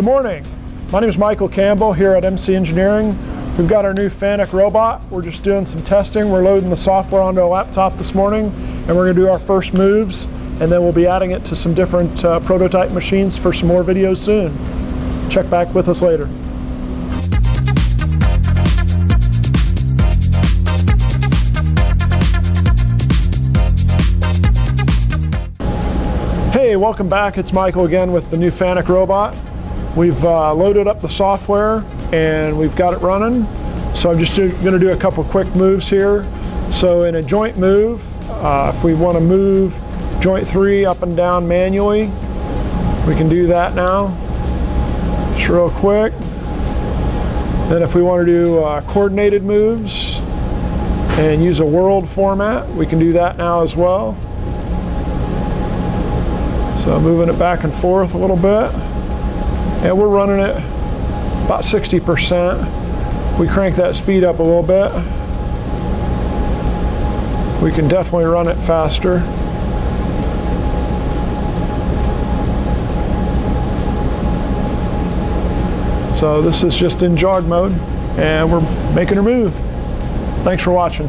Good morning. My name is Michael Campbell here at MC Engineering. We've got our new FANUC Robot. We're just doing some testing. We're loading the software onto a laptop this morning, and we're going to do our first moves, and then we'll be adding it to some different prototype machines for some more videos soon. Check back with us later. Hey, welcome back. It's Michael again with the new FANUC Robot. We've loaded up the software and we've got it running. So I'm just going to do a couple quick moves here. So in a joint move, if we want to move joint 3 up and down manually, we can do that now. Just real quick. Then if we want to do coordinated moves and use a world format, we can do that now as well. So moving it back and forth a little bit. And we're running it about 60%. We crank that speed up a little bit. We can definitely run it faster. So this is just in jog mode, and we're making a move. Thanks for watching.